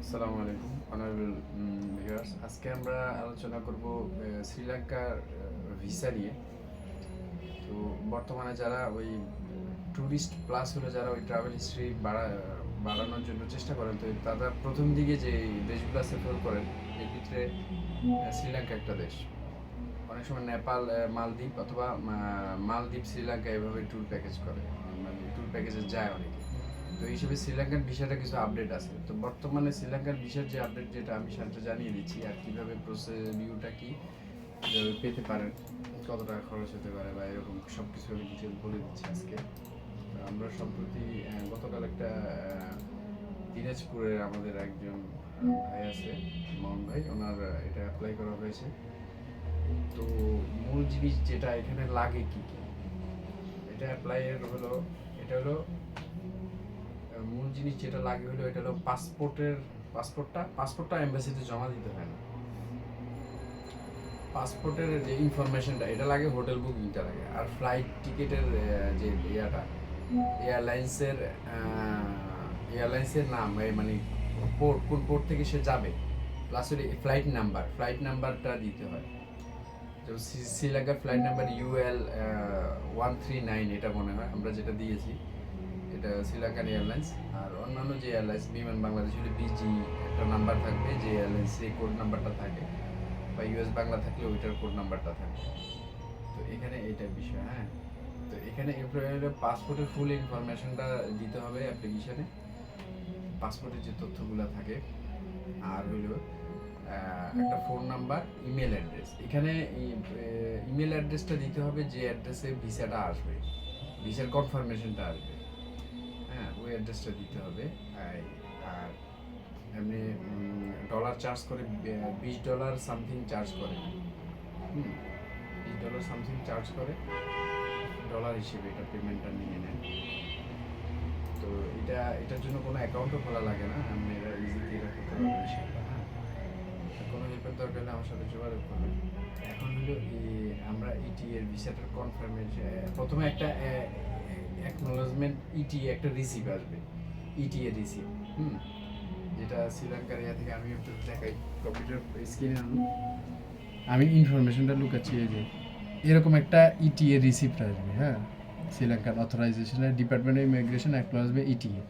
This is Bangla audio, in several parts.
আসসালামু আলাইকুম অনারেবল ভিউয়ার্স। আজকে আমরা আলোচনা করব শ্রীলঙ্কার ভিসা নিয়ে। তো বর্তমানে যারা ওই ট্যুরিস্ট প্লাস হলো যারা ওই ট্রাভেল হিস্ট্রি বাড়ানোর জন্য চেষ্টা করেন, তো তারা প্রথম দিকে যে দেশগুলো সেফার করেন এর ভিতরে শ্রীলঙ্কা একটা দেশ। অনেক সময় নেপাল, মালদ্বীপ অথবা মালদ্বীপ শ্রীলঙ্কা এভাবে ট্যুর প্যাকেজ করে, মানে ট্যুর প্যাকেজে যায় অনেকে। তো এই হিসেবে শ্রীলঙ্কার ভিসাটা কিছু আপডেট আছে। তো বর্তমানে শ্রীলঙ্কার ভিসার যে আপডেট, যেটা আমি সাথে জানিয়ে দিচ্ছি, আর কীভাবে প্রসিডিউরটা কি কীভাবে পেতে পারেন, কত টাকা খরচ হতে পারে বা এরকম সব কিছু আমি ডিটেল বলে দিচ্ছি আজকে। আমরা সম্প্রতি গতকাল একটা দিনাজপুরের আমাদের একজন ভাই আছে, মোহন ভাই, ওনার এটা অ্যাপ্লাই করা হয়েছে। তো মূল জিনিস যেটা এখানে লাগে কি কি, এটা অ্যাপ্লাইয়ের হলো, এটা হলো মূল জিনিস যেটা লাগে হলো, এটা হলো পাসপোর্টটা এমবাসিতে জমা দিতে হয় না। পাসপোর্টের যে ইনফরমেশনটা এটা লাগে, হোটেল বুকিংটা লাগে, আর ফ্লাইট টিকিটের যে এয়ারলাইন্সের এয়ারলাইন্সের নাম, মানে কোন পোর্ট থেকে সে যাবে, প্লাস ফ্লাইট নাম্বারটা দিতে হয়। যেমন শ্রীলঙ্কার ফ্লাইট নাম্বার UL 139, এটা মনে হয় আমরা যেটা দিয়েছি, এটা শ্রীলঙ্কান এয়ারলাইন্স। আর অন্যান্য যে এয়ারলাইন্স, বিমান বাংলাদেশ হলে BG একটা নাম্বার থাকবে, যে এয়ারলাইন্স সেই কোড নাম্বারটা থাকে, বা US বাংলা থাকলে ওইটার কোড নাম্বারটা থাকে। তো এখানে এইটার বিষয়। হ্যাঁ, তো এখানে পাসপোর্টের ফুল ইনফরমেশনটা দিতে হবে অ্যাপ্লিকেশনে, পাসপোর্টের যে তথ্যগুলো থাকে। আর হইল একটা ফোন নাম্বার, ইমেল অ্যাড্রেস। এখানে ইমেল অ্যাড্রেসটা দিতে হবে যে অ্যাড্রেসে ভিসাটা আসবে, ভিসার কনফার্মেশনটা আসবে। হ্যাঁ, ওই অ্যাড্রেসটা দিতে হবে। আর এমনি ডলার চার্জ করে, $20 সামথিং চার্জ করে। $20 সামথিং চার্জ করে, ডলার হিসেবে এটা পেমেন্টটা নিয়ে নেন। তো এটার জন্য কোনো অ্যাকাউন্টও খোলা লাগে না, আপনি এটা ইজিলি এটা করতে পারবেন ইনশাআল্লাহ। হ্যাঁ, কোনো হেল্পের দরকার হলে আমার সাথে যোগাযোগ করবেন। এখন হলো আমরা ETA এর ভিসাটার কনফার্মেশন, প্রথমে একটা অ্যাকনোলেজমেন্ট ETA একটা রিসিভ আসবে, ETA রিসিভ, যেটা শ্রীলঙ্কার ইয়া থেকে আমি একটু দেখাই, কম্পিউটার স্ক্রিনে আনুন, আমি ইনফরমেশনটা লুকাচ্ছি। এই যে এরকম একটা ETA রিসিপ্ট আসবে। হ্যাঁ, শ্রীলঙ্কার অথরাইজেশনের department of immigration acknowledgement ETA।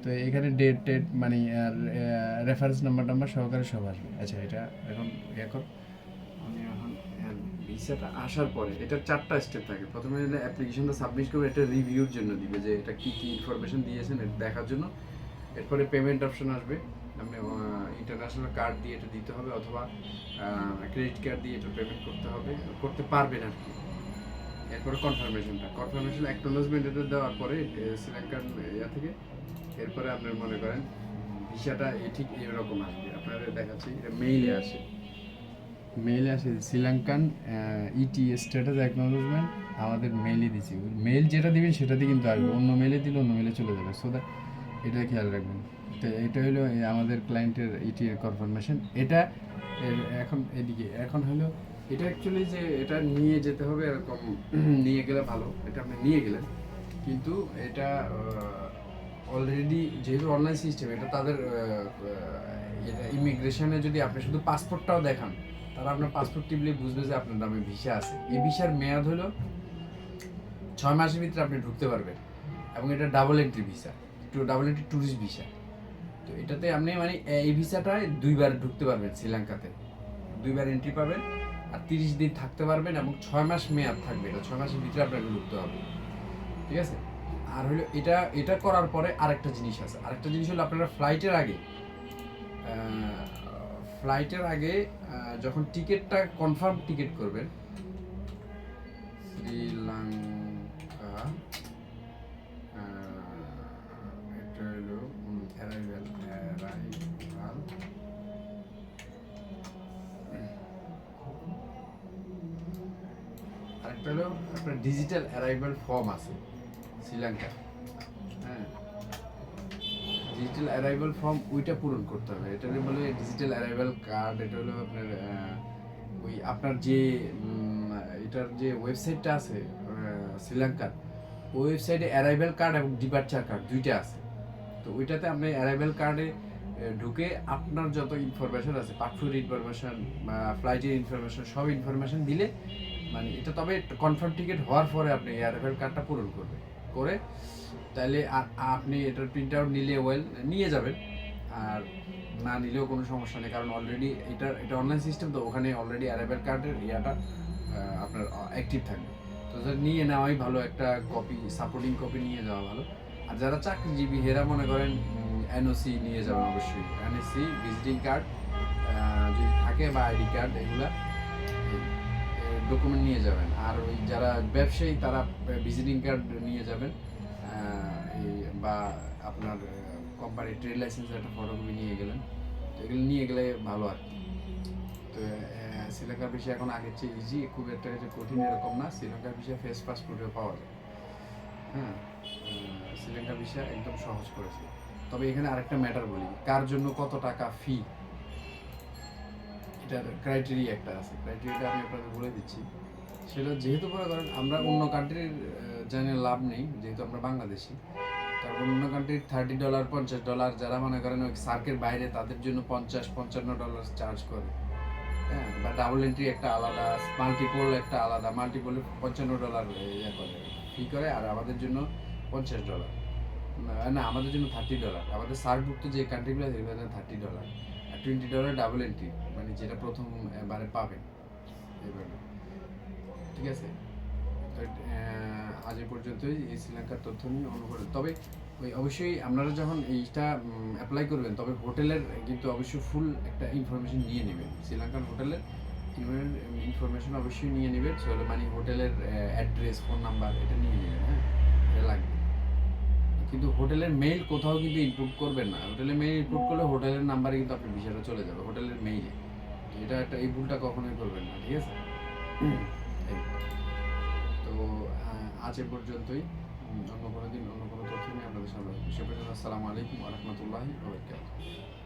তো এখানে ডেট মানে আর রেফারেন্স নাম্বার সহকারে সব আসবে। আচ্ছা, এটা এখন আমি এখন ভিসাটা আসার পরে এটার 4টা স্টেপ থাকে। প্রথমে অ্যাপ্লিকেশনটা সাবমিট করবে, এটা রিভিউর জন্য দিবে যে এটা কী কী ইনফরমেশন দিয়েছেন এটা দেখার জন্য। এরপরে পেমেন্ট অপশন আসবে, আপনি ইন্টারন্যাশনাল কার্ড দিয়ে এটা দিতে হবে, অথবা ক্রেডিট কার্ড দিয়ে এটা পেমেন্ট করতে পারবেন আর কি। এরপরে কনফার্মেশন অ্যাকনোলেজমেন্ট এটা দেওয়ার পরে শ্রীলঙ্কান ইয়া থেকে, এরপরে আপনার মনে করেন ভিসাটা ঠিক এরকম আসবে। আপনাদের দেখাচ্ছি, এটা মেইলে আসে শ্রীলঙ্কান ETA স্ট্যাটাস অ্যাকনোলেজমেন্ট, আমাদের মেইলে দিচ্ছি। মেইল যেটা দিবেন সেটাতে কিন্তু আসবে, অন্য মেইলে দিলে অন্য মেইলে চলে যাবে। সো দ্যাট এটা খেয়াল রাখবেন। তো এটা হলো আমাদের ক্লায়েন্টের ETA কনফার্মেশন। এটা এখন এদিকে এখন হলো এটা অ্যাকচুয়ালি যে এটা নিয়ে যেতে হবে এরকম নিয়ে গেলে ভালো, এটা আপনি নিয়ে গেলেন, কিন্তু এটা অলরেডি যেহেতু অনলাইন সিস্টেম, এটা তাদের ইমিগ্রেশনে যদি আপনি শুধু পাসপোর্টটাও দেখান, তারা আপনার পাসপোর্ট টিপলে বুঝবে যে আপনার নামে ভিসা আছে। এই ভিসার মেয়াদ হলো 6 মাসের ভিতরে আপনি ঢুকতে পারবেন, এবং এটা ডাবল এন্ট্রি ট্যুরিস্ট ভিসা। তো এটাতে আপনি মানে এই ভিসাটায় 2বার ঢুকতে পারবেন শ্রীলঙ্কাতে, 2বার এন্ট্রি পাবেন, আর 30 দিন থাকতে পারবেন, এবং 6 মাস মেয়াদ থাকবে। এটা 6 মাসের ভিতরে আপনাকে ঢুকতে হবে, ঠিক আছে? আর হলো এটা করার পরে আরেকটা জিনিস আছে, হলো আপনারা ফ্লাইটের আগে যখন টিকিটটা কনফার্ম টিকিট করবেন, শ্রীলঙ্কা এটা হলো অ্যারাইভাল আরেকটা হলো আপনার ডিজিটাল অ্যারাইভাল ফর্ম আছে শ্রীলঙ্কা। হ্যাঁ, ডিজিটাল অ্যারাইভাল ফর্ম ওইটা পূরণ করতে হবে। এটা বলে ডিজিটাল অ্যারাইভাল কার্ড। এটা হলো আপনার ওই আপনার যে এটার যে ওয়েবসাইটটা আছে শ্রীলঙ্কার, ওয়েবসাইটে অ্যারাইভেল কার্ড এবং ডিপার্চার কার্ড দুইটা আছে। তো ওইটাতে আপনি অ্যারাইভেল কার্ডে ঢুকে আপনার যত ইনফরমেশন আছে, পাসপোর্ট ইনফরমেশন বা ফ্লাইটের ইনফরমেশন, সব ইনফরমেশন দিলে মানে এটা, তবে কনফার্ম টিকিট হওয়ার পরে আপনি অ্যারাইভেল কার্ডটা পূরণ করবেন করে, তাহলে আপনি এটার প্রিন্ট আউট নিলে নিয়ে যাবেন, আর না নিলেও কোনো সমস্যা নেই, কারণ অলরেডি এটা অনলাইন সিস্টেম, তো ওখানে অলরেডি অ্যারাইভেল কার্ডের আপনার অ্যাক্টিভ থাকবে। তো নিয়ে নেওয়াই ভালো, একটা কপি, সাপোর্টিং কপি নিয়ে যাওয়া ভালো। আর যারা চাকরিজীবী হেরা মনে করেন এনওসি নিয়ে যাবেন অবশ্যই, এনওসি, ভিজিটিং কার্ড যদি থাকে বা আইডি কার্ড, এগুলা ডকুমেন্ট নিয়ে যাবেন। আর ওই যারা ব্যবসায়ী তারা ভিজিটিং কার্ড নিয়ে যাবেন, বা আপনার কোম্পানির ট্রেড লাইসেন্সের একটা ফটোকপি নিয়ে গেলেন, তো এগুলো নিয়ে গেলে ভালো আর কি। তো শ্রীলঙ্কার বিষয়ে এখন আগের চেয়ে ইজি, খুব একটা যে কঠিন এরকম না। শ্রীলঙ্কার বিষয়ে ফেস পাসপোর্টেও পাওয়া যায়। হ্যাঁ, শ্রীলঙ্কার বিষয় একদম সহজ করেছে। তবে এখানে আরেকটা ম্যাটার বলি, কার জন্য কত টাকা ফি, এটার ক্রাইটেরিয়া একটা আছে। ক্রাইটেরিয়াটা আমি আপনাদের বলে দিচ্ছি। সেটা যেহেতু মনে করেন আমরা অন্য কান্ট্রির জেনে লাভ নেই, যেহেতু আমরা বাংলাদেশি, কারণ অন্য কান্ট্রির $30, $50, যারা মনে করেন ওই সার্কের বাইরে তাদের জন্য $50-55 চার্জ করে। হ্যাঁ, বা ডাবল এন্ট্রি একটা আলাদা, মাল্টিপল একটা আলাদা, মাল্টিপলে $55 ইয়ে করে, ফি করে, আর আমাদের জন্য $50, না আমাদের জন্য $30। আমাদের সার্কভুক্ত যে কান্ট্রিগুলো আছে এগুলো $30 আর $20 ডাবল এন্ট্রি, মানে যেটা প্রথম বারে পাবেন এইভাবে। ঠিক আছে, আজ এ পর্যন্তই এই শ্রীলঙ্কার তথ্য নিয়ে অনুকরণ। তবে ওই অবশ্যই আপনারা যখন এইটা অ্যাপ্লাই করবেন, তবে হোটেলের কিন্তু অবশ্যই ফুল একটা ইনফরমেশন নিয়ে নেবেন। শ্রীলঙ্কার হোটেলের ইনফরমেশন অবশ্যই নিয়ে নেবেন, মানে হোটেলের অ্যাড্রেস, ফোন নাম্বার, এটা নিয়ে নেবেন। হ্যাঁ, এটা লাগবে। কিন্তু হোটেলের মেইল কোথাও কিন্তু ইনপুট করবেন না। হোটেলের মেইল ইনপুট করলে হোটেলের নাম্বারে কিন্তু আপনার ভিসাটা চলে যাবে, হোটেলের মেইলে। এটা একটা, এই ভুলটা কখনোই করবেন না, ঠিক আছে? তো আজ এ পর্যন্তই। অন্য কোনো দিন অন্য কোনো তথ্য নিয়ে আপনাদের সামনে। সে পর্যন্ত আসসালামু আলাইকুম ওয়া রাহমাতুল্লাহি ওয়া বারাকাতুহু।